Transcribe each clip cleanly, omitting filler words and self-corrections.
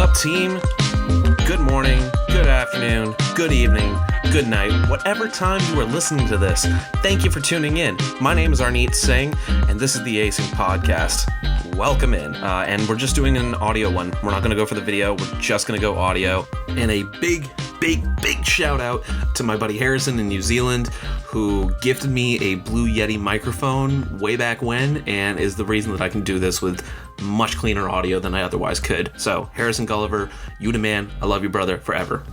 up, team? Good morning, good afternoon, good evening, good night, whatever time you are listening to this. Thank you for tuning in. My name is Arneet Singh, and this is the Acing Podcast. Welcome in. And we're just doing an audio one. We're not going to go for the video. We're just going to go audio. And a big shout out to my buddy Harrison in New Zealand, who gifted me a Blue Yeti microphone way back when, and is the reason that I can do this with much cleaner audio than I otherwise could. So, Harrison Gulliver, you the man. I love you, brother, forever.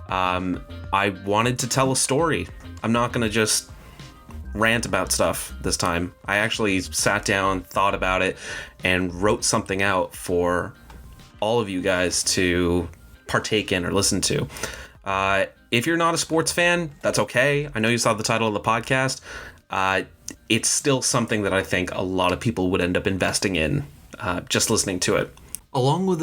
I wanted to tell a story. I'm not going to just rant about stuff this time. I actually sat down, thought about it, and wrote something out for all of you guys to partake in or listen to. If you're not a sports fan, that's okay. I know you saw the title of the podcast. It's still something that I think a lot of people would end up investing in just listening to it. Along with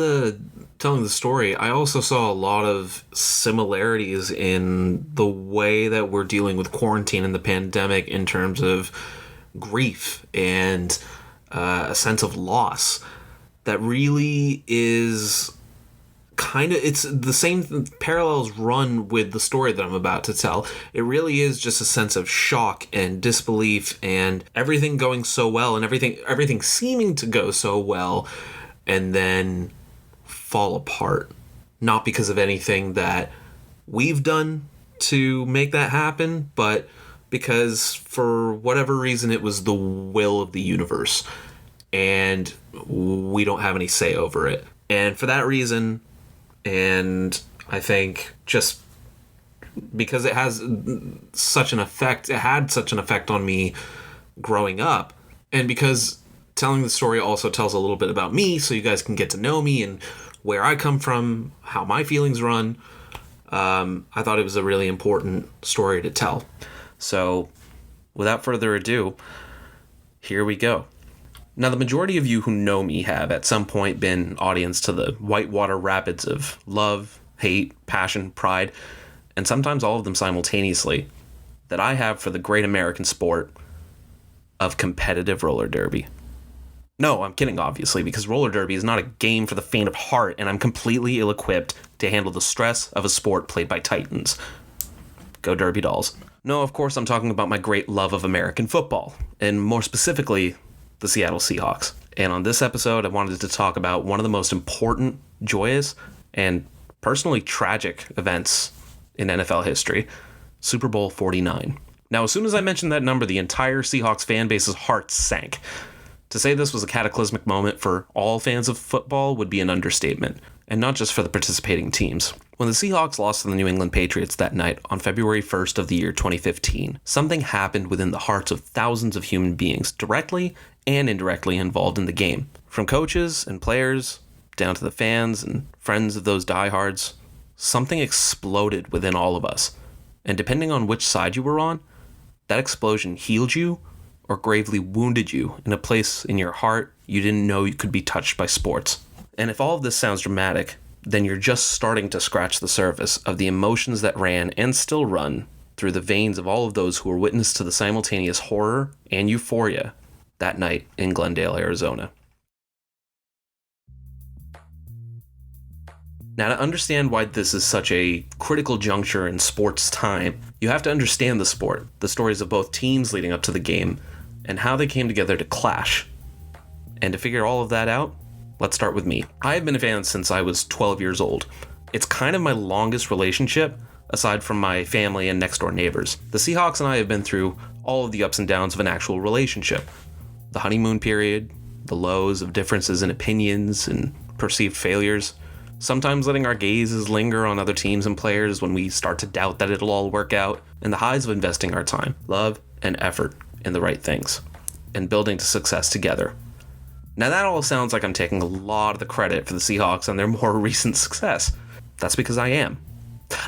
telling the story, I also saw a lot of similarities in the way that we're dealing with quarantine and the pandemic in terms of grief and a sense of loss that really is it's the same parallels run with the story that I'm about to tell. It really is just a sense of shock and disbelief and everything going so well and everything seeming to go so well and then fall apart. Not because of anything that we've done to make that happen, but because for whatever reason it was the will of the universe and we don't have any say over it. And for that reason, and I think just because it had such an effect on me growing up, and because telling the story also tells a little bit about me, so you guys can get to know me and where I come from, how my feelings run, I thought it was a really important story to tell. So, without further ado, here we go. Now, the majority of you who know me have at some point been audience to the whitewater rapids of love, hate, passion, pride, and sometimes all of them simultaneously, that I have for the great American sport of competitive roller derby. No, I'm kidding, obviously, because roller derby is not a game for the faint of heart, and I'm completely ill-equipped to handle the stress of a sport played by titans. Go Derby Dolls. No, of course, I'm talking about my great love of American football, and more specifically, the Seattle Seahawks. And on this episode, I wanted to talk about one of the most important, joyous, and personally tragic events in NFL history, Super Bowl 49. Now, as soon as I mentioned that number, the entire Seahawks fan base's hearts sank. To say this was a cataclysmic moment for all fans of football would be an understatement, and not just for the participating teams. When the Seahawks lost to the New England Patriots that night on February 1st of the year 2015, something happened within the hearts of thousands of human beings directly and indirectly involved in the game. From coaches and players, down to the fans and friends of those diehards, something exploded within all of us. And depending on which side you were on, that explosion healed you or gravely wounded you in a place in your heart you didn't know you could be touched by sports. And if all of this sounds dramatic, then you're just starting to scratch the surface of the emotions that ran and still run through the veins of all of those who were witness to the simultaneous horror and euphoria that night in Glendale, Arizona. Now, to understand why this is such a critical juncture in sports time, you have to understand the sport, the stories of both teams leading up to the game, and how they came together to clash. And to figure all of that out, let's start with me. I have been a fan since I was 12 years old. It's kind of my longest relationship, aside from my family and next door neighbors. The Seahawks and I have been through all of the ups and downs of an actual relationship. The honeymoon period, the lows of differences in opinions and perceived failures, sometimes letting our gazes linger on other teams and players when we start to doubt that it'll all work out, and the highs of investing our time, love, and effort in the right things, and building to success together. Now that all sounds like I'm taking a lot of the credit for the Seahawks and their more recent success. That's because I am.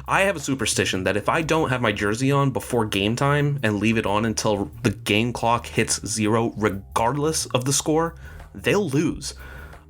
I have a superstition that if I don't have my jersey on before game time and leave it on until the game clock hits 0 regardless of the score, they'll lose.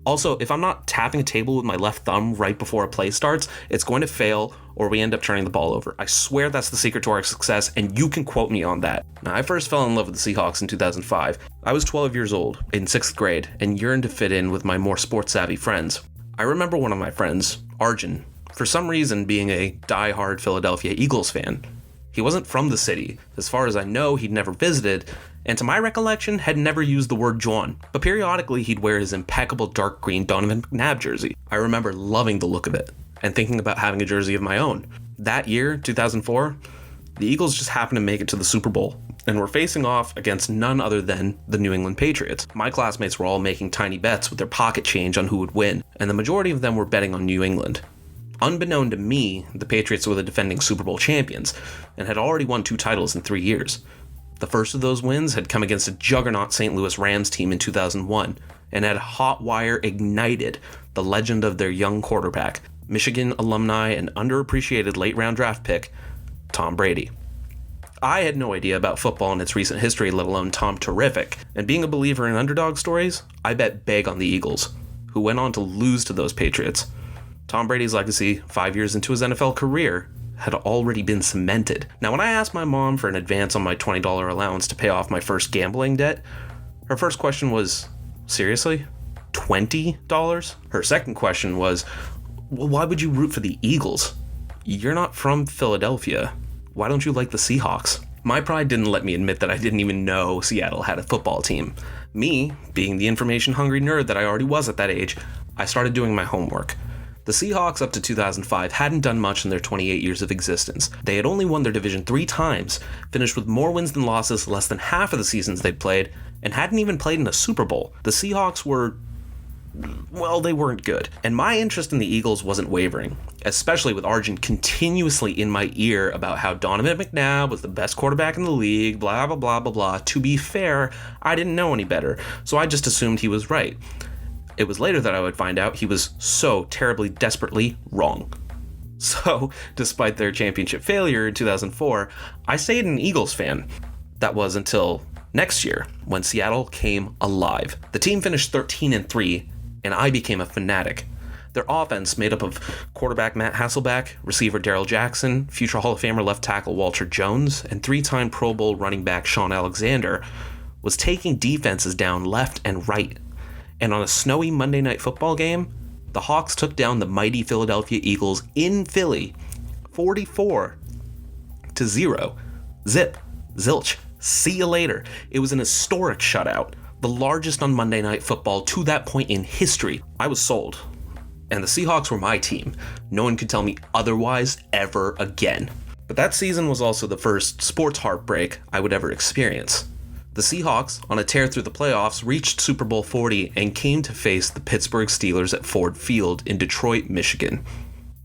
Also, if I'm not tapping a table with my left thumb right before a play starts, it's going to fail or we end up turning the ball over. I swear that's the secret to our success, and you can quote me on that. Now, I first fell in love with the Seahawks in 2005. I was 12 years old, in 6th grade, and yearned to fit in with my more sports-savvy friends. I remember one of my friends, Arjun, for some reason being a die-hard Philadelphia Eagles fan. He wasn't from the city. As far as I know, he'd never visited, and to my recollection, had never used the word John, but periodically he'd wear his impeccable dark green Donovan McNabb jersey. I remember loving the look of it, and thinking about having a jersey of my own. That year, 2004, the Eagles just happened to make it to the Super Bowl, and were facing off against none other than the New England Patriots. My classmates were all making tiny bets with their pocket change on who would win, and the majority of them were betting on New England. Unbeknown to me, the Patriots were the defending Super Bowl champions, and had already won 2 titles in 3 years. The first of those wins had come against a juggernaut St. Louis Rams team in 2001, and had hot wire ignited the legend of their young quarterback, Michigan alumni and underappreciated late-round draft pick, Tom Brady. I had no idea about football and its recent history, let alone Tom Terrific, and being a believer in underdog stories, I bet big on the Eagles, who went on to lose to those Patriots. Tom Brady's legacy, 5 years into his NFL career, had already been cemented. Now, when I asked my mom for an advance on my $20 allowance to pay off my first gambling debt, her first question was, seriously? $20? Her second question was, well, why would you root for the Eagles? You're not from Philadelphia. Why don't you like the Seahawks? My pride didn't let me admit that I didn't even know Seattle had a football team. Me, being the information-hungry nerd that I already was at that age, I started doing my homework. The Seahawks up to 2005 hadn't done much in their 28 years of existence. They had only won their division 3 times, finished with more wins than losses less than half of the seasons they'd played, and hadn't even played in a Super Bowl. The Seahawks were, well, they weren't good. And my interest in the Eagles wasn't wavering, especially with Arjun continuously in my ear about how Donovan McNabb was the best quarterback in the league, blah, blah, blah, blah, blah. To be fair, I didn't know any better, so I just assumed he was right. It was later that I would find out he was so terribly, desperately wrong. So, despite their championship failure in 2004, I stayed an Eagles fan. That was until next year, when Seattle came alive. The team finished 13-3, and I became a fanatic. Their offense, made up of quarterback Matt Hasselbeck, receiver Darrell Jackson, future Hall of Famer left tackle Walter Jones, and 3-time Pro Bowl running back Shaun Alexander, was taking defenses down left and right. And on a snowy Monday Night Football game, the Hawks took down the mighty Philadelphia Eagles in Philly, 44-0. Zip, zilch, see you later. It was an historic shutout, the largest on Monday Night Football to that point in history. I was sold, and the Seahawks were my team. No one could tell me otherwise ever again. But that season was also the first sports heartbreak I would ever experience. The Seahawks, on a tear through the playoffs, reached Super Bowl 40 and came to face the Pittsburgh Steelers at Ford Field in Detroit, Michigan.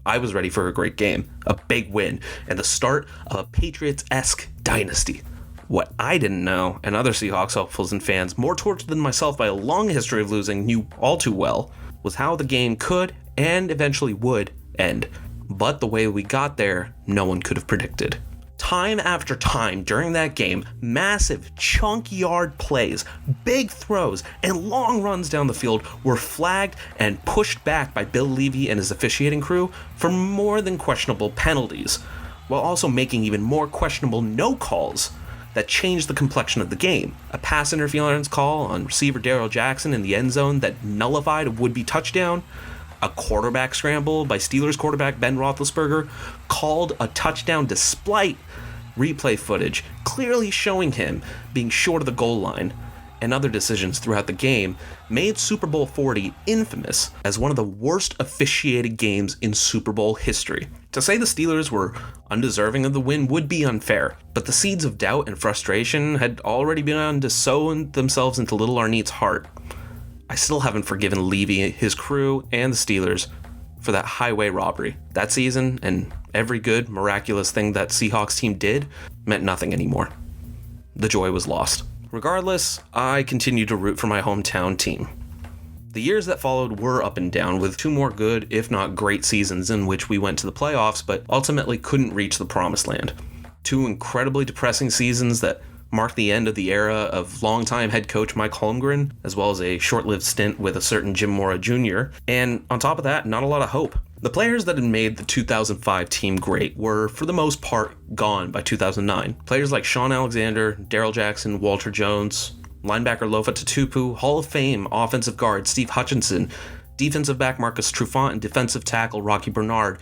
I was ready for a great game, a big win, and the start of a Patriots-esque dynasty. What I didn't know, and other Seahawks hopefuls and fans more tortured than myself by a long history of losing knew all too well, was how the game could, and eventually would, end. But the way we got there, no one could have predicted. Time after time during that game, massive chunk yard plays, big throws, and long runs down the field were flagged and pushed back by Bill Levy and his officiating crew for more than questionable penalties, while also making even more questionable no calls that changed the complexion of the game. A pass interference call on receiver Darrell Jackson in the end zone that nullified a would-be touchdown, a quarterback scramble by Steelers quarterback Ben Roethlisberger called a touchdown despite replay footage clearly showing him being short of the goal line, and other decisions throughout the game made Super Bowl 40 infamous as one of the worst officiated games in Super Bowl history. To say the Steelers were undeserving of the win would be unfair, but the seeds of doubt and frustration had already begun to sow themselves into little Arneet's heart. I still haven't forgiven Levy, his crew, and the Steelers for that highway robbery. That season, and every good, miraculous thing that Seahawks team did, meant nothing anymore. The joy was lost. Regardless, I continued to root for my hometown team. The years that followed were up and down, with 2 more good, if not great seasons in which we went to the playoffs, but ultimately couldn't reach the promised land. 2 incredibly depressing seasons that marked the end of the era of longtime head coach Mike Holmgren, as well as a short-lived stint with a certain Jim Mora Jr., and on top of that, not a lot of hope. The players that had made the 2005 team great were, for the most part, gone by 2009. Players like Shaun Alexander, Darrell Jackson, Walter Jones, linebacker Lofa Tatupu, Hall of Fame offensive guard Steve Hutchinson, defensive back Marcus Trufant and defensive tackle Rocky Bernard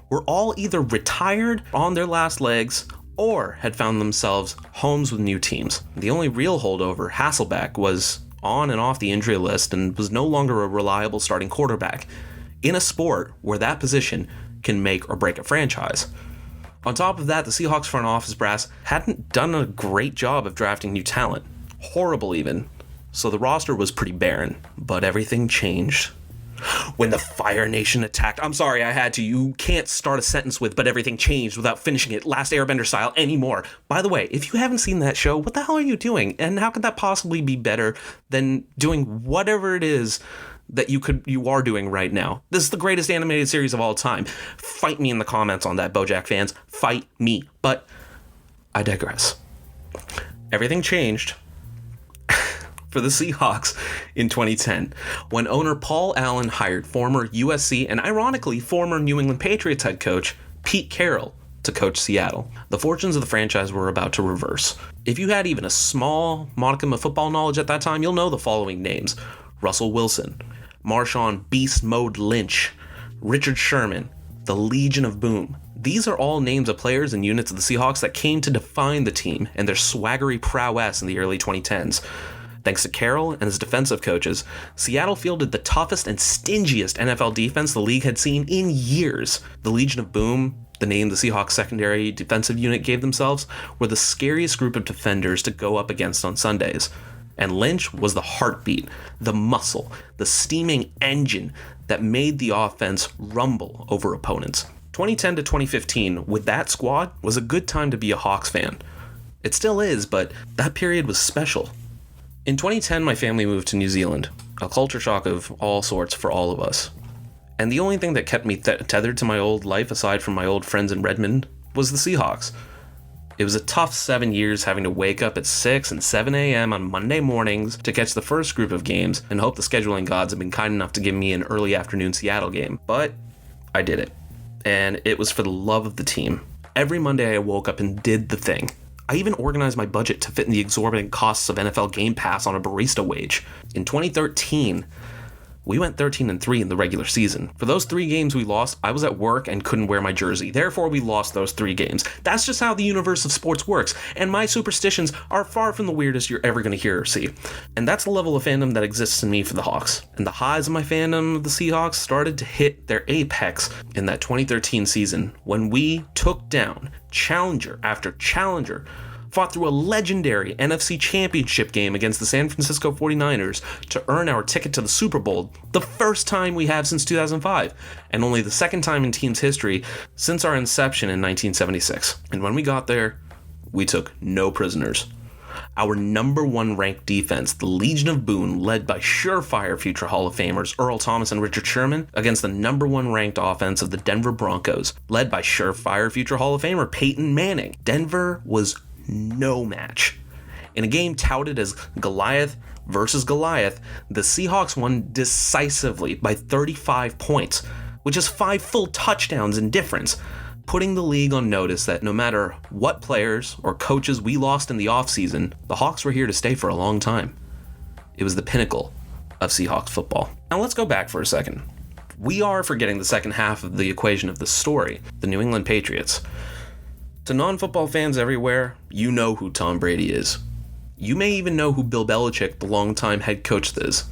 were all either retired on their last legs or had found themselves homes with new teams. The only real holdover, Hasselbeck, was on and off the injury list and was no longer a reliable starting quarterback in a sport where that position can make or break a franchise. On top of that, the Seahawks front office brass hadn't done a great job of drafting new talent. Horrible even. So the roster was pretty barren, but everything changed when the Fire Nation attacked. I'm sorry, I had to. You can't start a sentence with, but everything changed without finishing it Last Airbender style anymore. By the way, if you haven't seen that show, what the hell are you doing? And how could that possibly be better than doing whatever it is that you are doing right now? This is the greatest animated series of all time. Fight me in the comments on that, BoJack fans. Fight me. But I digress. Everything changed for the Seahawks in 2010, when owner Paul Allen hired former USC and ironically former New England Patriots head coach Pete Carroll to coach Seattle. The fortunes of the franchise were about to reverse. If you had even a small modicum of football knowledge at that time, you'll know the following names: Russell Wilson, Marshawn Beast Mode Lynch, Richard Sherman, the Legion of Boom. These are all names of players and units of the Seahawks that came to define the team and their swaggery prowess in the early 2010s. Thanks to Carroll and his defensive coaches, Seattle fielded the toughest and stingiest NFL defense the league had seen in years. The Legion of Boom, the name the Seahawks secondary defensive unit gave themselves, were the scariest group of defenders to go up against on Sundays. And Lynch was the heartbeat, the muscle, the steaming engine that made the offense rumble over opponents. 2010 to 2015, with that squad, was a good time to be a Hawks fan. It still is, but that period was special. In 2010, my family moved to New Zealand, a culture shock of all sorts for all of us. And the only thing that kept me tethered to my old life, aside from my old friends in Redmond, was the Seahawks. It was a tough 7 years having to wake up at 6 and 7 a.m. on Monday mornings to catch the first group of games and hope the scheduling gods had been kind enough to give me an early afternoon Seattle game. But I did it. And it was for the love of the team. Every Monday I woke up and did the thing. I even organized my budget to fit in the exorbitant costs of NFL Game Pass on a barista wage. In 2013, we went 13-3 in the regular season. For those 3 games we lost, I was at work and couldn't wear my jersey. Therefore, we lost those 3 games. That's just how the universe of sports works, and my superstitions are far from the weirdest you're ever going to hear or see. And that's the level of fandom that exists in me for the Hawks. And the highs of my fandom of the Seahawks started to hit their apex in that 2013 season, when we took down challenger after challenger, fought through a legendary NFC Championship game against the San Francisco 49ers to earn our ticket to the Super Bowl, the first time we have since 2005, and only the second time in team's history since our inception in 1976. And when we got there, we took no prisoners. Our number 1 ranked defense, the Legion of Boom, led by surefire future Hall of Famers Earl Thomas and Richard Sherman, against the number 1 ranked offense of the Denver Broncos, led by surefire future Hall of Famer Peyton Manning. Denver was no match. In a game touted as Goliath versus Goliath, the Seahawks won decisively by 35 points, which is 5 full touchdowns in difference, putting the league on notice that no matter what players or coaches we lost in the offseason, the Hawks were here to stay for a long time. It was the pinnacle of Seahawks football. Now let's go back for a second. We are forgetting the second half of the equation of this story, the New England Patriots. To non-football fans everywhere, you know who Tom Brady is. You may even know who Bill Belichick, the longtime head coach, is.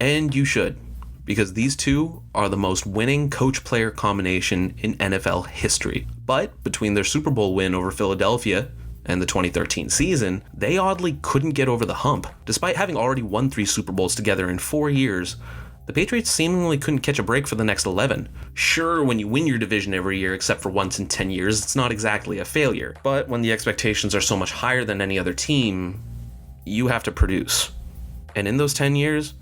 And you should, because these two are the most winning coach-player combination in NFL history. But between their Super Bowl win over Philadelphia and the 2013 season, they oddly couldn't get over the hump. Despite having already won 3 Super Bowls together in 4 years, the Patriots seemingly couldn't catch a break for the next 11. Sure, when you win your division every year except for once in 10 years, it's not exactly a failure. But when the expectations are so much higher than any other team, you have to produce. And in those 10 years,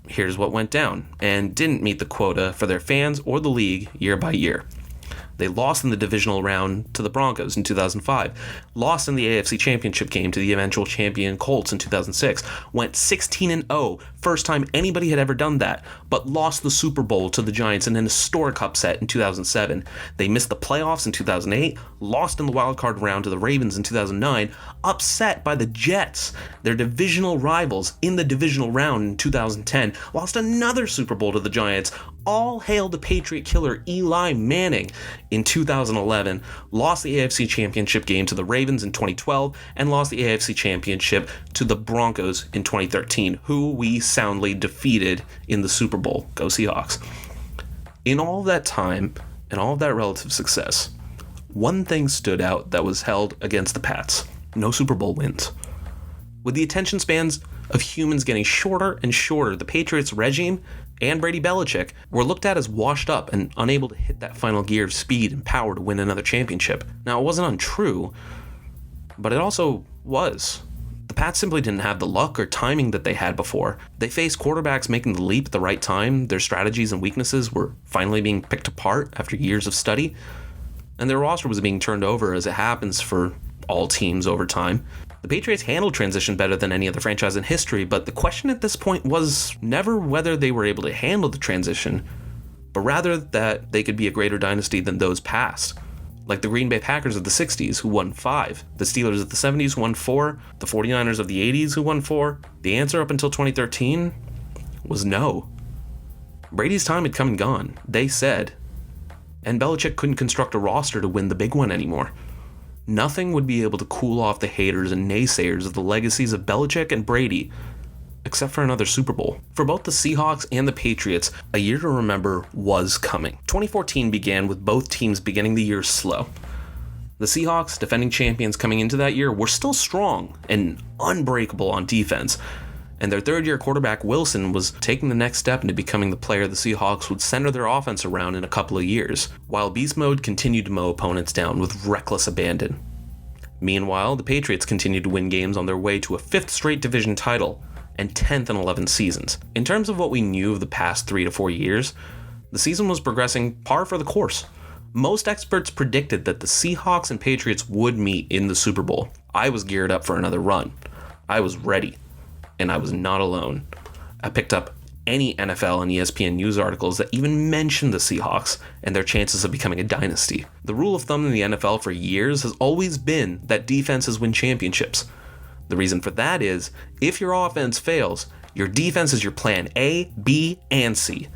here's what went down and didn't meet the quota for their fans or the league year by year. They lost in the divisional round to the Broncos in 2005, lost in the AFC Championship game to the eventual champion Colts in 2006, went 16-0, first time anybody had ever done that, but lost the Super Bowl to the Giants in an historic upset in 2007. They missed the playoffs in 2008, lost in the wildcard round to the Ravens in 2009, upset by the Jets, their divisional rivals, in the divisional round in 2010, lost another Super Bowl to the Giants. All hail the Patriot killer Eli Manning in 2011, lost the AFC Championship game to the Ravens in 2012, and lost the AFC Championship to the Broncos in 2013, who we soundly defeated in the Super Bowl. Go Seahawks. In all of that time, and all of that relative success, one thing stood out that was held against the Pats. No Super Bowl wins. With the attention spans of humans getting shorter and shorter, the Patriots regime and Brady Belichick were looked at as washed up and unable to hit that final gear of speed and power to win another championship. Now, it wasn't untrue, but it also was. The Pats simply didn't have the luck or timing that they had before. They faced quarterbacks making the leap at the right time, their strategies and weaknesses were finally being picked apart after years of study, and their roster was being turned over as it happens for all teams over time. The Patriots handled transition better than any other franchise in history, but the question at this point was never whether they were able to handle the transition, but rather that they could be a greater dynasty than those past. Like the Green Bay Packers of the 60s, who won 5, the Steelers of the 70s, who won 4, the 49ers of the 80s, who won 4. The answer up until 2013 was no. Brady's time had come and gone, they said, and Belichick couldn't construct a roster to win the big one anymore. Nothing would be able to cool off the haters and naysayers of the legacies of Belichick and Brady, except for another Super Bowl. For both the Seahawks and the Patriots, a year to remember was coming. 2014 began with both teams beginning the year slow. The Seahawks, defending champions coming into that year, were still strong and unbreakable on defense, and their third-year quarterback Wilson was taking the next step into becoming the player the Seahawks would center their offense around in a couple of years, while Beast Mode continued to mow opponents down with reckless abandon. Meanwhile, the Patriots continued to win games on their way to a 5th straight division title and 10th in 11 seasons. In terms of what we knew of the past 3 to 4 years, the season was progressing par for the course. Most experts predicted that the Seahawks and Patriots would meet in the Super Bowl. I was geared up for another run. I was ready. And I was not alone. I picked up any NFL and ESPN news articles that even mentioned the Seahawks and their chances of becoming a dynasty. The rule of thumb in the NFL for years has always been that defenses win championships. The reason for that is, if your offense fails, your defense is your plan A, B, and C.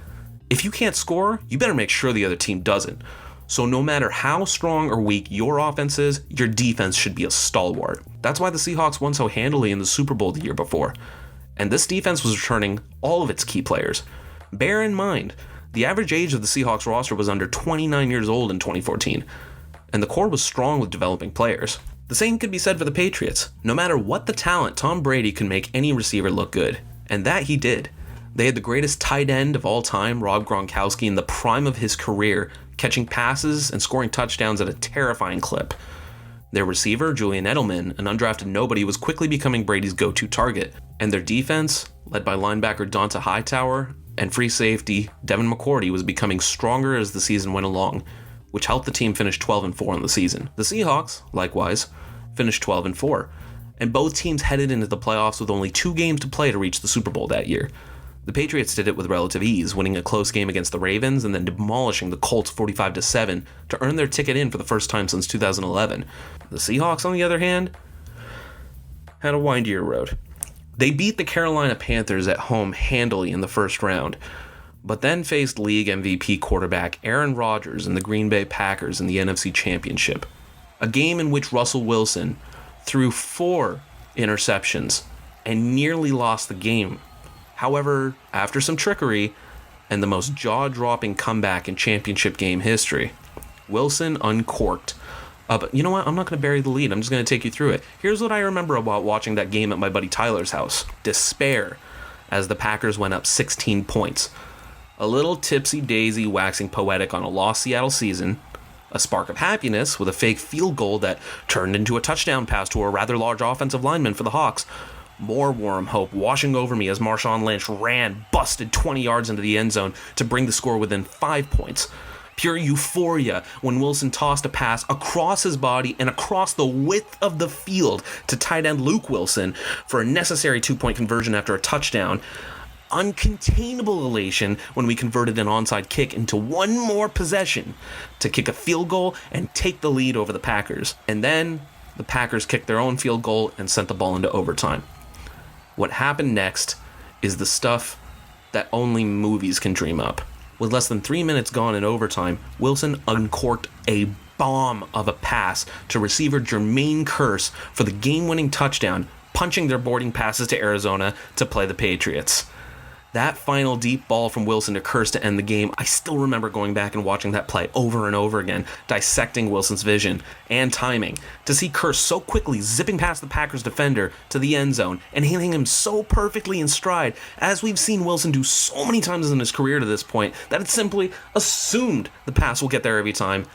If you can't score, you better make sure the other team doesn't. So no matter how strong or weak your offense is, your defense should be a stalwart. That's why the Seahawks won so handily in the Super Bowl the year before. And this defense was returning all of its key players. Bear in mind, the average age of the Seahawks roster was under 29 years old in 2014, and the core was strong with developing players. The same could be said for the Patriots. No matter what the talent, Tom Brady could make any receiver look good, and that he did. They had the greatest tight end of all time, Rob Gronkowski, in the prime of his career, catching passes and scoring touchdowns at a terrifying clip. Their receiver, Julian Edelman, an undrafted nobody, was quickly becoming Brady's go-to target. And their defense, led by linebacker Donta Hightower and free safety Devin McCourty, was becoming stronger as the season went along, which helped the team finish 12-4 in the season. The Seahawks, likewise, finished 12-4, and both teams headed into the playoffs with only 2 games to play to reach the Super Bowl that year. The Patriots did it with relative ease, winning a close game against the Ravens and then demolishing the Colts 45-7 to earn their ticket in for the first time since 2011. The Seahawks, on the other hand, had a windier road. They beat the Carolina Panthers at home handily in the first round, but then faced league MVP quarterback Aaron Rodgers and the Green Bay Packers in the NFC Championship, a game in which Russell Wilson threw 4 interceptions and nearly lost the game. However, after some trickery and the most jaw-dropping comeback in championship game history, Wilson uncorked. But you know what? I'm not going to bury the lead. I'm just going to take you through it. Here's what I remember about watching that game at my buddy Tyler's house. Despair as the Packers went up 16 points. A little tipsy-daisy waxing poetic on a lost Seattle season. A spark of happiness with a fake field goal that turned into a touchdown pass to a rather large offensive lineman for the Hawks. More warm hope washing over me as Marshawn Lynch busted 20 yards into the end zone to bring the score within 5 points. Pure euphoria when Wilson tossed a pass across his body and across the width of the field to tight end Luke Wilson for a necessary 2-point conversion after a touchdown. Uncontainable elation when we converted an onside kick into one more possession to kick a field goal and take the lead over the Packers. And then the Packers kicked their own field goal and sent the ball into overtime. What happened next is the stuff that only movies can dream up. With less than 3 minutes gone in overtime, Wilson uncorked a bomb of a pass to receiver Jermaine Kearse for the game-winning touchdown, punching their boarding passes to Arizona to play the Patriots. That final deep ball from Wilson to Kearse to end the game, I still remember going back and watching that play over and over again, dissecting Wilson's vision and timing. To see Kearse so quickly zipping past the Packers defender to the end zone and hitting him so perfectly in stride, as we've seen Wilson do so many times in his career to this point, that it's simply assumed the pass will get there every time.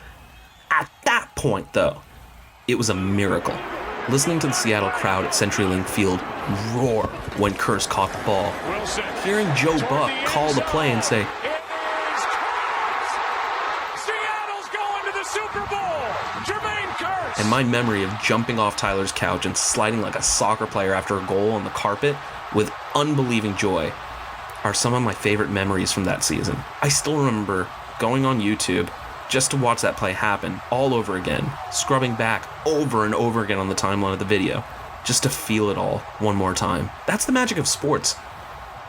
At that point, though, it was a miracle. Listening to the Seattle crowd at CenturyLink Field roar when Kearse caught the ball. Hearing Joe Buck call the play and say, Seattle's going to the Super Bowl! Jermaine Kearse! And my memory of jumping off Tyler's couch and sliding like a soccer player after a goal on the carpet with unbelieving joy are some of my favorite memories from that season. I still remember going on YouTube just to watch that play happen all over again, scrubbing back over and over again on the timeline of the video, just to feel it all one more time. That's the magic of sports.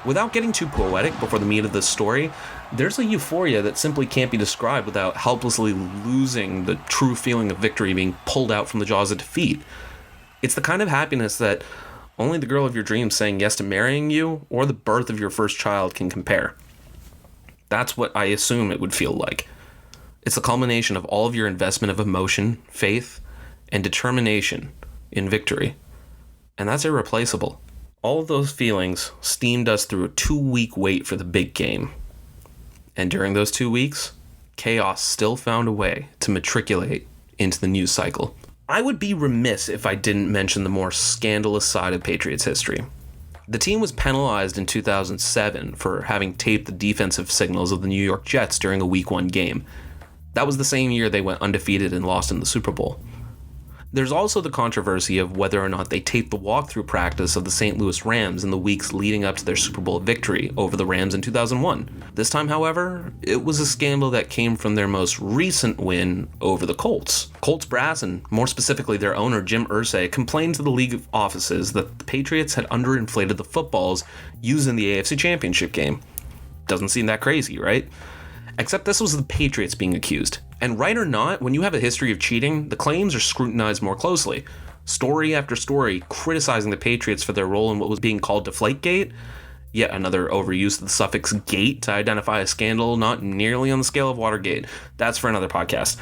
Without getting too poetic before the meat of this story, there's a euphoria that simply can't be described without helplessly losing the true feeling of victory being pulled out from the jaws of defeat. It's the kind of happiness that only the girl of your dreams saying yes to marrying you or the birth of your first child can compare. That's what I assume it would feel like. It's the culmination of all of your investment of emotion, faith, and determination in victory. And that's irreplaceable. All of those feelings steamed us through a 2-week wait for the big game. And during those 2 weeks, chaos still found a way to matriculate into the news cycle. I would be remiss if I didn't mention the more scandalous side of Patriots history. The team was penalized in 2007 for having taped the defensive signals of the New York Jets during a Week 1 game. That was the same year they went undefeated and lost in the Super Bowl. There's also the controversy of whether or not they taped the walkthrough practice of the St. Louis Rams in the weeks leading up to their Super Bowl victory over the Rams in 2001. This time, however, it was a scandal that came from their most recent win over the Colts. Colts brass, and more specifically their owner Jim Irsay, complained to the league offices that the Patriots had underinflated the footballs used in the AFC Championship game. Doesn't seem that crazy, right? Except this was the Patriots being accused. And right or not, when you have a history of cheating, the claims are scrutinized more closely. Story after story criticizing the Patriots for their role in what was being called Deflategate, yet another overuse of the suffix gate to identify a scandal not nearly on the scale of Watergate. That's for another podcast.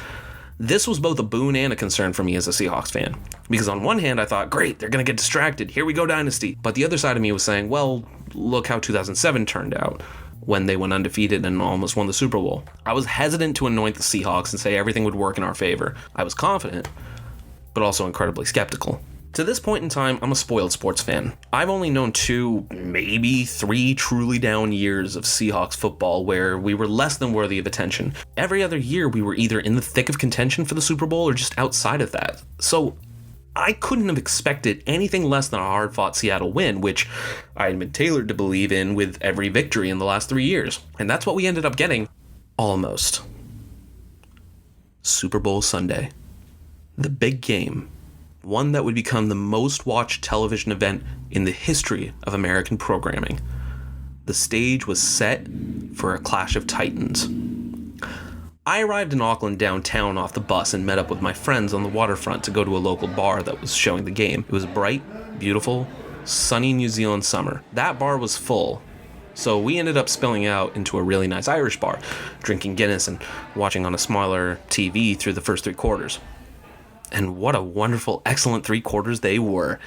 This was both a boon and a concern for me as a Seahawks fan. Because on one hand, I thought, great, they're going to get distracted. Here we go, Dynasty. But the other side of me was saying, well, look how 2007 turned out, when they went undefeated and almost won the Super Bowl. I was hesitant to anoint the Seahawks and say everything would work in our favor. I was confident, but also incredibly skeptical. To this point in time, I'm a spoiled sports fan. I've only known 2, maybe 3 truly down years of Seahawks football where we were less than worthy of attention. Every other year, we were either in the thick of contention for the Super Bowl or just outside of that. So I couldn't have expected anything less than a hard-fought Seattle win, which I had been tailored to believe in with every victory in the last 3 years. And that's what we ended up getting. Almost. Super Bowl Sunday. The big game. One that would become the most watched television event in the history of American programming. The stage was set for a clash of titans. I arrived in Auckland downtown off the bus and met up with my friends on the waterfront to go to a local bar that was showing the game. It was a bright, beautiful, sunny New Zealand summer. That bar was full, so we ended up spilling out into a really nice Irish bar, drinking Guinness and watching on a smaller TV through the first 3 quarters. And what a wonderful, excellent 3 quarters they were.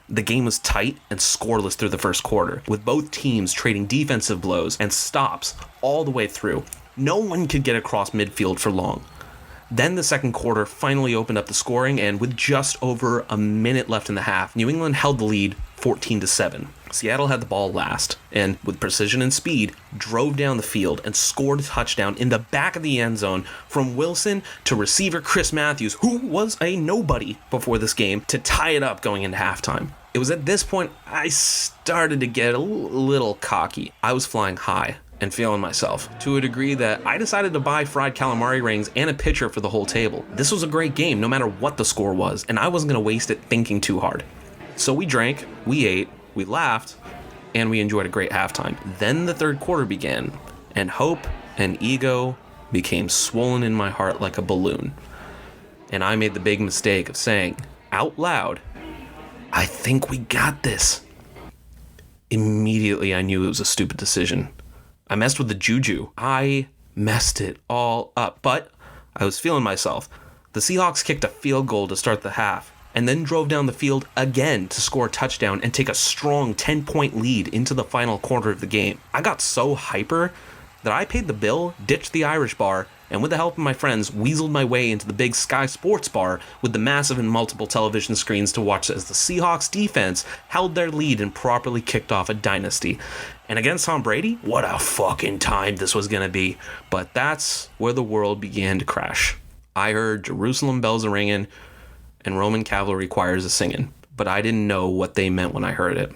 The game was tight and scoreless through the first quarter, with both teams trading defensive blows and stops all the way through. No one could get across midfield for long. Then the second quarter finally opened up the scoring, and with just over a minute left in the half, New England held the lead 14-7. Seattle had the ball last, and with precision and speed, drove down the field and scored a touchdown in the back of the end zone from Wilson to receiver Chris Matthews, who was a nobody before this game, to tie it up going into halftime. It was at this point I started to get a little cocky. I was flying high and feeling myself to a degree that I decided to buy fried calamari rings and a pitcher for the whole table. This was a great game no matter what the score was, and I wasn't going to waste it thinking too hard. So we drank, we ate, we laughed, and we enjoyed a great halftime. Then the third quarter began, and hope and ego became swollen in my heart like a balloon. And I made the big mistake of saying, out loud, "I think we got this." Immediately I knew it was a stupid decision. I messed with the juju. I messed it all up, but I was feeling myself. The Seahawks kicked a field goal to start the half, and then drove down the field again to score a touchdown and take a strong 10-point lead into the final quarter of the game. I got so hyper that I paid the bill, ditched the Irish bar, and with the help of my friends, weaseled my way into the big Sky Sports bar with the massive and multiple television screens to watch as the Seahawks defense held their lead and properly kicked off a dynasty. And against Tom Brady, what a fucking time this was gonna be. But that's where the world began to crash. I heard Jerusalem bells a ringing and Roman cavalry choirs a singing, but I didn't know what they meant when I heard it.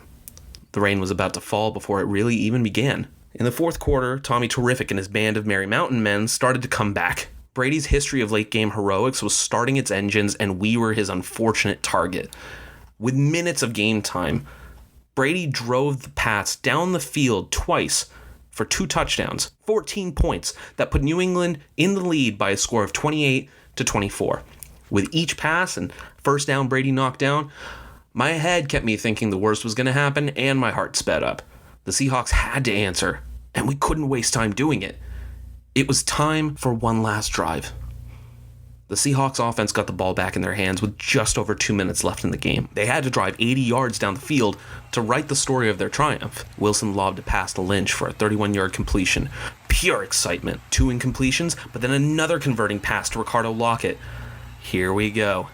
The rain was about to fall before it really even began. In the fourth quarter, Tommy Terrific and his band of Merry Mountain Men started to come back. Brady's history of late-game heroics was starting its engines, and we were his unfortunate target. With minutes of game time, Brady drove the Pats down the field twice for 2 touchdowns, 14 points, that put New England in the lead by a score of 28-24. With each pass and first down Brady knocked down, my head kept me thinking the worst was going to happen, and my heart sped up. The Seahawks had to answer, and we couldn't waste time doing it. It was time for one last drive. The Seahawks offense got the ball back in their hands with just over 2 minutes left in the game. They had to drive 80 yards down the field to write the story of their triumph. Wilson lobbed a pass to Lynch for a 31-yard completion. Pure excitement. 2 incompletions, but then another converting pass to Ricardo Lockett. Here we go.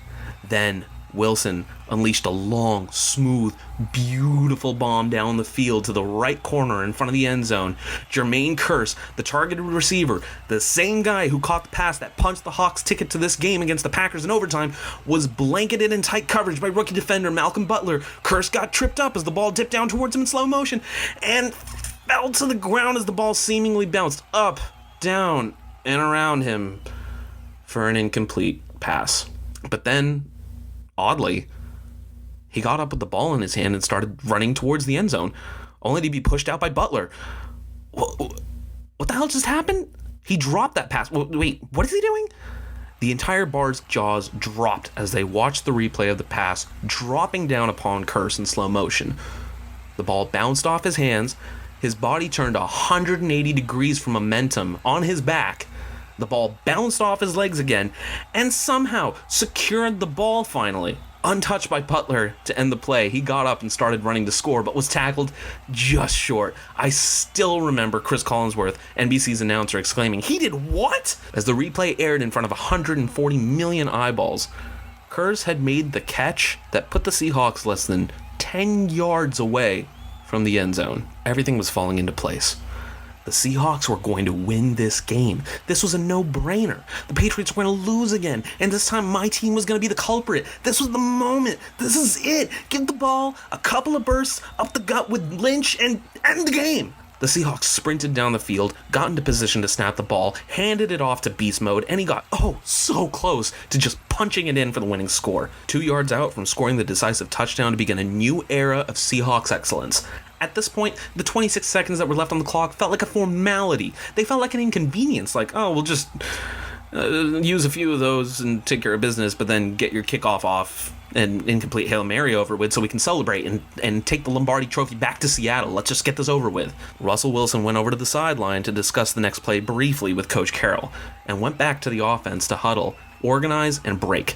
Then Wilson unleashed a long, smooth, beautiful bomb down the field to the right corner in front of the end zone. Jermaine Kearse, the targeted receiver, the same guy who caught the pass that punched the Hawks' ticket to this game against the Packers in overtime, was blanketed in tight coverage by rookie defender Malcolm Butler. Kearse got tripped up as the ball dipped down towards him in slow motion and fell to the ground as the ball seemingly bounced up, down, and around him for an incomplete pass. But then, oddly, he got up with the ball in his hand and started running towards the end zone, only to be pushed out by Butler. What the hell just happened? He dropped that pass. Wait, what is he doing? The entire bar's jaws dropped as they watched the replay of the pass dropping down upon Kearse in slow motion. The ball bounced off his hands. His body turned 180 degrees from momentum on his back. The ball bounced off his legs again and somehow secured the ball finally. Untouched by Butler to end the play, he got up and started running to score, but was tackled just short. I still remember Chris Collinsworth, NBC's announcer, exclaiming, "He did what?" as the replay aired in front of 140 million eyeballs. Kearse had made the catch that put the Seahawks less than 10 yards away from the end zone. Everything was falling into place. The Seahawks were going to win this game. This was a no-brainer. The Patriots were going to lose again, and this time my team was going to be the culprit. This was the moment. This is it. Give the ball a couple of bursts up the gut with Lynch and end the game. The Seahawks sprinted down the field, got into position to snap the ball, handed it off to beast mode, and he got, so close to just punching it in for the winning score. 2 yards out from scoring the decisive touchdown to begin a new era of Seahawks excellence. At this point, the 26 seconds that were left on the clock felt like a formality. They felt like an inconvenience, like, we'll just use a few of those and take care of business, but then get your kickoff off and incomplete Hail Mary over with so we can celebrate and take the Lombardi Trophy back to Seattle. Let's just get this over with. Russell Wilson went over to the sideline to discuss the next play briefly with Coach Carroll and went back to the offense to huddle, organize, and break.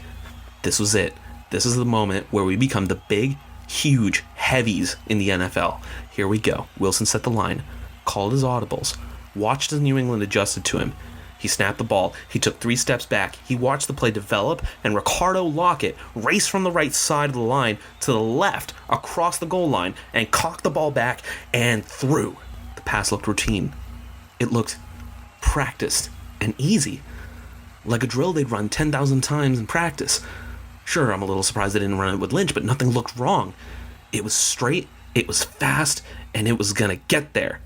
This was it. This is the moment where we become the big, huge heavies in the NFL. Here we go. Wilson set the line, called his audibles, watched as New England adjusted to him. He snapped the ball. He took 3 steps back. He watched the play develop, and Ricardo Lockett raced from the right side of the line to the left across the goal line and cocked the ball back and threw. The pass looked routine. It looked practiced and easy, like a drill they'd run 10,000 times in practice. Sure, I'm a little surprised they didn't run it with Lynch, but nothing looked wrong. It was straight, it was fast, and it was gonna get there.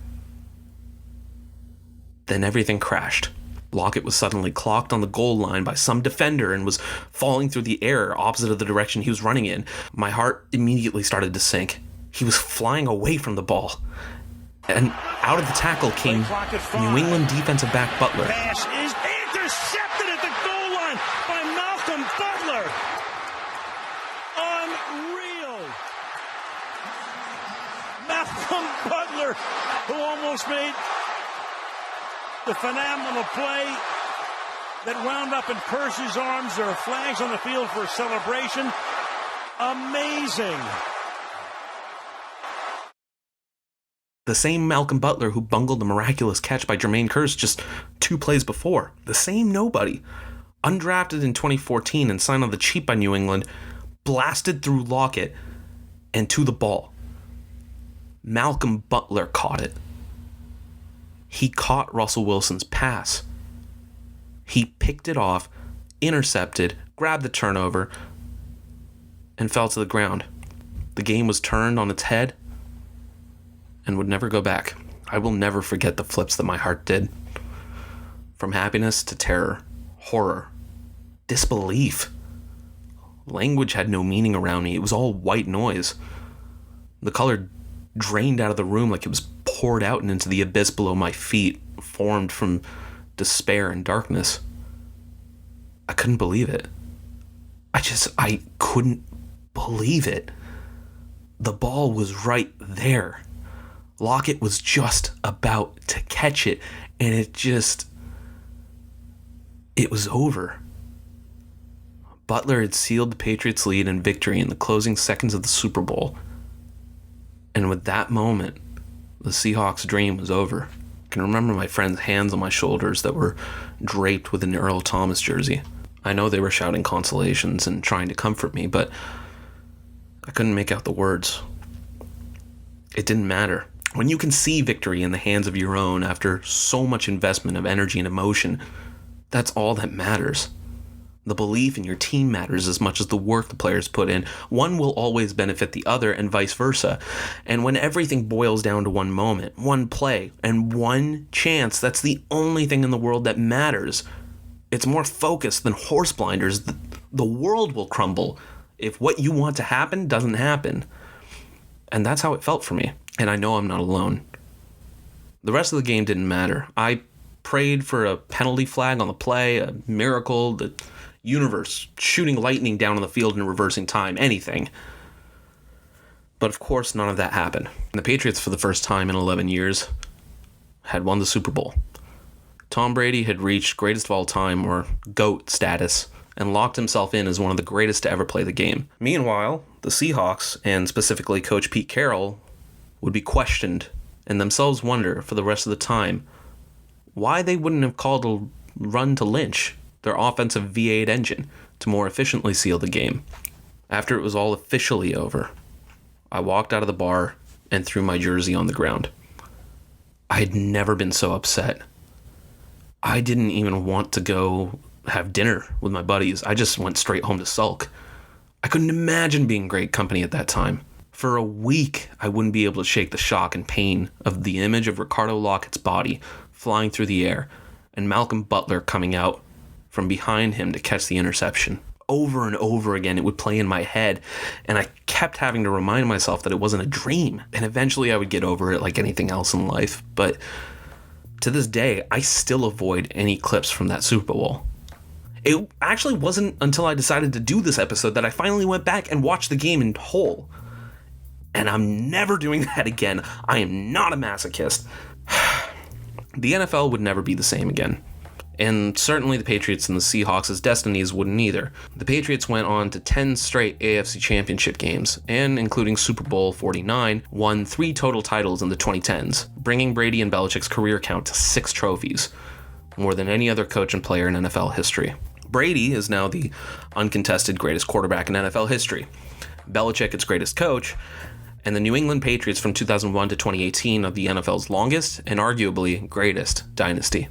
Then everything crashed. Lockett was suddenly clocked on the goal line by some defender and was falling through the air opposite of the direction he was running in. My heart immediately started to sink. He was flying away from the ball. And out of the tackle came New England defensive back Butler. Pass is intercepted at the goal line by Malcolm Butler. Unreal. Malcolm Butler, who almost made the phenomenal play that wound up in Kearse's arms. There are flags on the field for a celebration. Amazing. The same Malcolm Butler who bungled the miraculous catch by Jermaine Kearse just 2 plays before. The same nobody. Undrafted in 2014 and signed on the cheap by New England, blasted through Lockett and to the ball. Malcolm Butler caught it. He caught Russell Wilson's pass. He picked it off, intercepted, grabbed the turnover, and fell to the ground. The game was turned on its head and would never go back. I will never forget the flips that my heart did. From happiness to terror, horror, disbelief. Language had no meaning around me. It was all white noise. The color drained out of the room like it was poured out and into the abyss below my feet, formed from despair and darkness. I couldn't believe it. I couldn't believe it. The ball was right there. Lockett was just about to catch it, and it was over. Butler had sealed the Patriots' lead and victory in the closing seconds of the Super Bowl. And with that moment, the Seahawks' dream was over. I can remember my friends' hands on my shoulders that were draped with an Earl Thomas jersey. I know they were shouting consolations and trying to comfort me, but I couldn't make out the words. It didn't matter. When you can see victory in the hands of your own after so much investment of energy and emotion, that's all that matters. The belief in your team matters as much as the work the players put in. One will always benefit the other and vice versa. And when everything boils down to one moment, one play, and one chance, that's the only thing in the world that matters. It's more focused than horse blinders. The world will crumble if what you want to happen doesn't happen. And that's how it felt for me. And I know I'm not alone. The rest of the game didn't matter. I prayed for a penalty flag on the play, a miracle, the universe shooting lightning down on the field and reversing time, anything. But of course, none of that happened. And the Patriots, for the first time in 11 years, had won the Super Bowl. Tom Brady had reached greatest of all time, or GOAT status, and locked himself in as one of the greatest to ever play the game. Meanwhile, the Seahawks, and specifically Coach Pete Carroll, would be questioned and themselves wonder for the rest of the time why they wouldn't have called a run to Lynch, their offensive V8 engine, to more efficiently seal the game. After it was all officially over, I walked out of the bar and threw my jersey on the ground. I had never been so upset. I didn't even want to go have dinner with my buddies. I just went straight home to sulk. I couldn't imagine being great company at that time. For a week, I wouldn't be able to shake the shock and pain of the image of Ricardo Lockett's body flying through the air and Malcolm Butler coming out from behind him to catch the interception. Over and over again, it would play in my head, and I kept having to remind myself that it wasn't a dream, and eventually I would get over it like anything else in life. But to this day, I still avoid any clips from that Super Bowl. It actually wasn't until I decided to do this episode that I finally went back and watched the game in whole. And I'm never doing that again. I am not a masochist. The NFL would never be the same again. And certainly the Patriots and the Seahawks' destinies wouldn't either. The Patriots went on to 10 straight AFC Championship games, and including Super Bowl 49, won 3 total titles in the 2010s, bringing Brady and Belichick's career count to 6 trophies. more than any other coach and player in NFL history. Brady is now the uncontested greatest quarterback in NFL history. Belichick its greatest coach, and the New England Patriots from 2001 to 2018 are the NFL's longest and arguably greatest dynasty.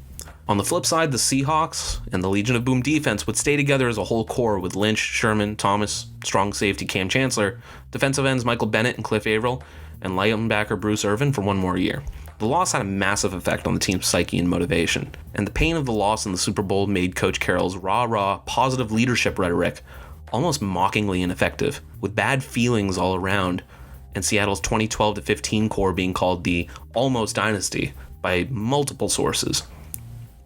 On the flip side, the Seahawks and the Legion of Boom defense would stay together as a whole core with Lynch, Sherman, Thomas, strong safety Cam Chancellor, defensive ends Michael Bennett and Cliff Averill, and linebacker Bruce Irvin for one more year. The loss had a massive effect on the team's psyche and motivation, and the pain of the loss in the Super Bowl made Coach Carroll's rah-rah, positive leadership rhetoric almost mockingly ineffective, with bad feelings all around, and Seattle's 2012-15 core being called the almost dynasty by multiple sources.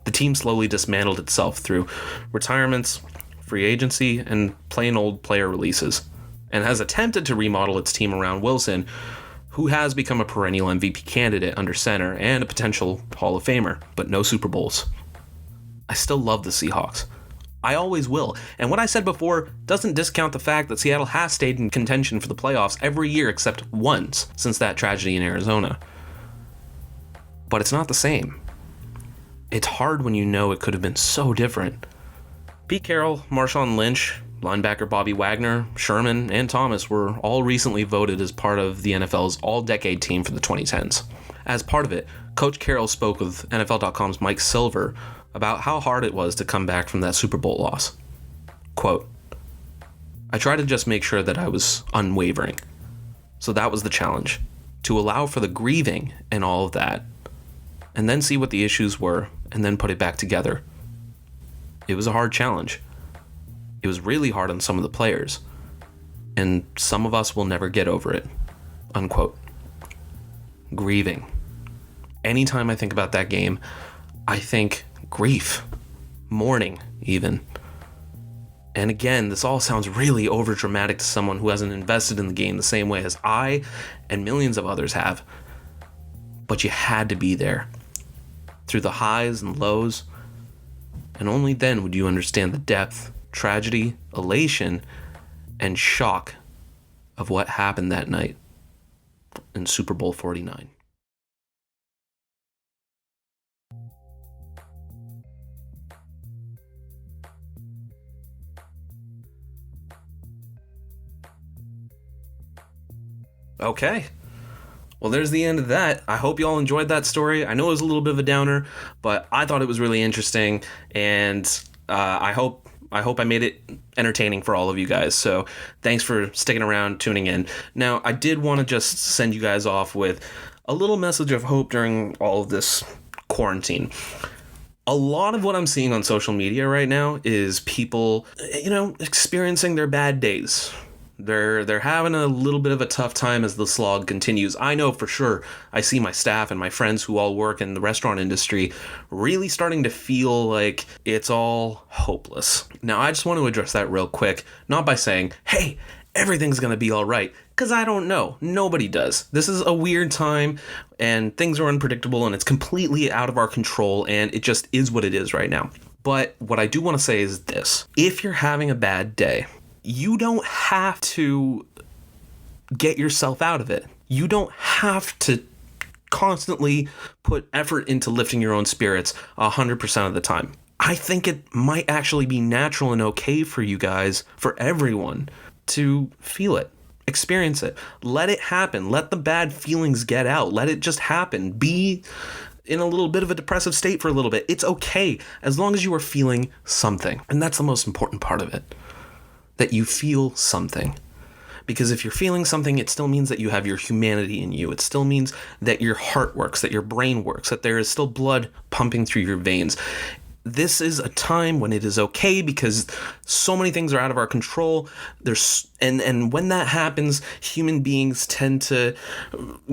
The team slowly dismantled itself through retirements, free agency, and plain old player releases, and has attempted to remodel its team around Wilson, who has become a perennial MVP candidate under center and a potential Hall of Famer, but no Super Bowls. I still love the Seahawks. I always will, and what I said before doesn't discount the fact that Seattle has stayed in contention for the playoffs every year except once since that tragedy in Arizona. But it's not the same. It's hard when you know it could have been so different. Pete Carroll, Marshawn Lynch, linebacker Bobby Wagner, Sherman, and Thomas were all recently voted as part of the NFL's all-decade team for the 2010s. As part of it, Coach Carroll spoke with NFL.com's Mike Silver about how hard it was to come back from that Super Bowl loss. Quote, "I tried to just make sure that I was unwavering. So that was the challenge, to allow for the grieving and all of that, and then see what the issues were, and then put it back together. It was a hard challenge. It was really hard on some of the players, and some of us will never get over it." Unquote. Grieving. Anytime I think about that game, I think grief, mourning even. And again, this all sounds really overdramatic to someone who hasn't invested in the game the same way as I and millions of others have. But you had to be there, through the highs and lows, and only then would you understand the depth, tragedy, elation, and shock of what happened that night in Super Bowl 49. Okay. Well, there's the end of that. I hope you all enjoyed that story. I know it was a little bit of a downer, but I thought it was really interesting, and I hope I made it entertaining for all of you guys. So thanks for sticking around, tuning in. Now, I did want to just send you guys off with a little message of hope during all of this quarantine. A lot of what I'm seeing on social media right now is people, experiencing their bad days. They're having a little bit of a tough time as the slog continues. I know for sure I see my staff and my friends who all work in the restaurant industry really starting to feel like it's all hopeless. Now, I just want to address that real quick, not by saying, hey, everything's going to be all right, because I don't know. Nobody does. This is a weird time, and things are unpredictable, and it's completely out of our control, and it just is what it is right now. But what I do want to say is this. If you're having a bad day, you don't have to get yourself out of it. You don't have to constantly put effort into lifting your own spirits 100% of the time. I think it might actually be natural and okay for you guys, for everyone, to feel it, experience it, let it happen, let the bad feelings get out, let it just happen. Be in a little bit of a depressive state for a little bit. It's okay, as long as you are feeling something. And that's the most important part of it. That you feel something. Because if you're feeling something, it still means that you have your humanity in you. It still means that your heart works, that your brain works, that there is still blood pumping through your veins. This is a time when it is okay because so many things are out of our control. And when that happens, human beings tend to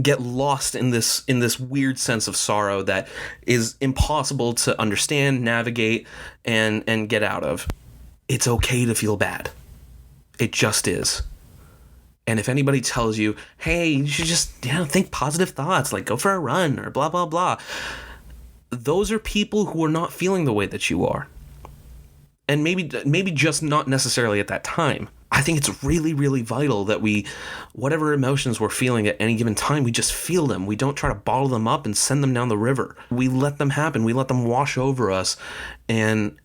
get lost in this weird sense of sorrow that is impossible to understand, navigate, and get out of. It's okay to feel bad. It just is. And if anybody tells you, hey, you should just think positive thoughts, like go for a run or blah, blah, blah. Those are people who are not feeling the way that you are. And maybe just not necessarily at that time. I think it's really, really vital that whatever emotions we're feeling at any given time, we just feel them. We don't try to bottle them up and send them down the river. We let them happen. We let them wash over us and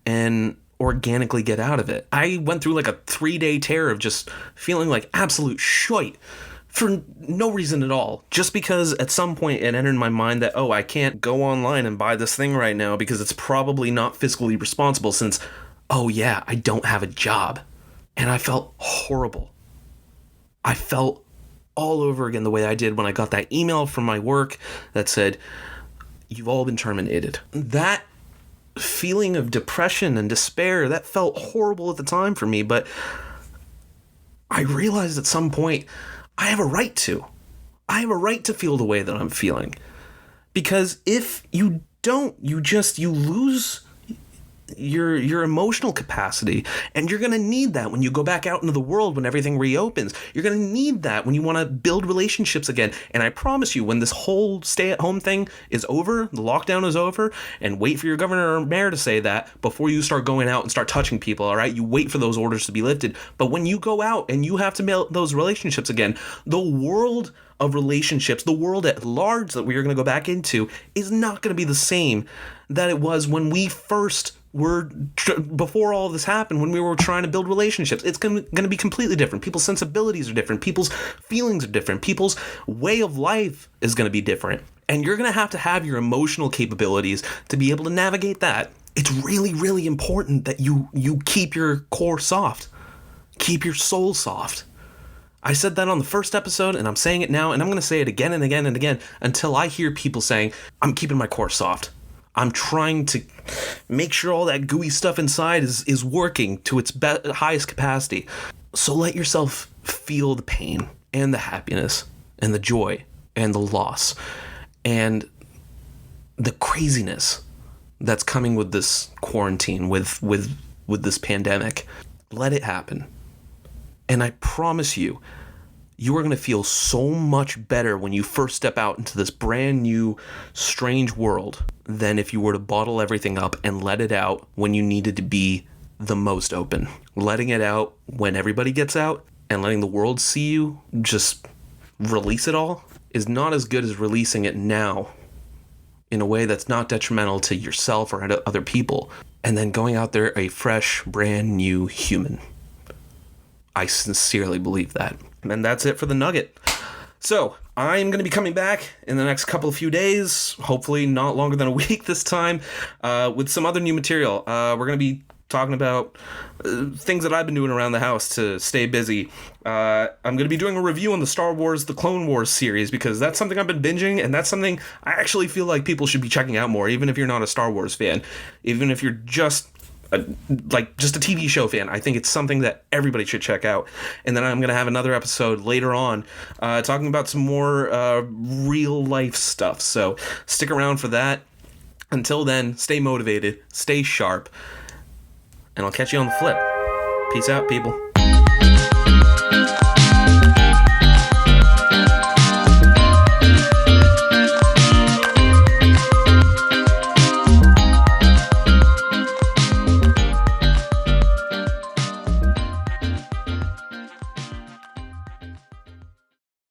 organically get out of it. I went through like a 3-day tear of just feeling like absolute shite for no reason at all. Just because at some point it entered my mind that, I can't go online and buy this thing right now because it's probably not fiscally responsible since, I don't have a job. And I felt horrible. I felt all over again the way I did when I got that email from my work that said, "You've all been terminated." That feeling of depression and despair, that felt horrible at the time for me, but I realized at some point I have a right to. I have a right to feel the way that I'm feeling. Because if you don't, you lose your emotional capacity, and you're going to need that when you go back out into the world when everything reopens. You're going to need that when you want to build relationships again. And I promise you, when this whole stay-at-home thing is over, the lockdown is over, and wait for your governor or mayor to say that before you start going out and start touching people, all right? You wait for those orders to be lifted. But when you go out and you have to build those relationships again, the world of relationships, the world at large that we are going to go back into, is not going to be the same that it was when we first before all this happened, when we were trying to build relationships. It's going to be completely different. People's sensibilities are different. People's feelings are different. People's way of life is going to be different. And you're going to have your emotional capabilities to be able to navigate that. It's really, really important that you keep your core soft. Keep your soul soft. I said that on the first episode, and I'm saying it now, and I'm going to say it again and again and again until I hear people saying, "I'm keeping my core soft. I'm trying to make sure all that gooey stuff inside is working to its highest capacity." So let yourself feel the pain and the happiness and the joy and the loss and the craziness that's coming with this quarantine, with this pandemic. Let it happen. And I promise you are going to feel so much better when you first step out into this brand new, strange world than if you were to bottle everything up and let it out when you needed to be the most open. Letting it out when everybody gets out and letting the world see you just release it all is not as good as releasing it now in a way that's not detrimental to yourself or other people, and then going out there a fresh, brand new human. I sincerely believe that. And that's it for the nugget. So I'm going to be coming back in the next few days, hopefully not longer than a week this time, with some other new material. We're going to be talking about things that I've been doing around the house to stay busy. I'm going to be doing a review on the Star Wars, the Clone Wars series, because that's something I've been binging, and that's something I actually feel like people should be checking out more, even if you're not a Star Wars fan, even if you're just a TV show fan. I think it's something that everybody should check out. And then I'm going to have another episode later on talking about some more real life stuff. So stick around for that. Until then, stay motivated, stay sharp, and I'll catch you on the flip. Peace out, people.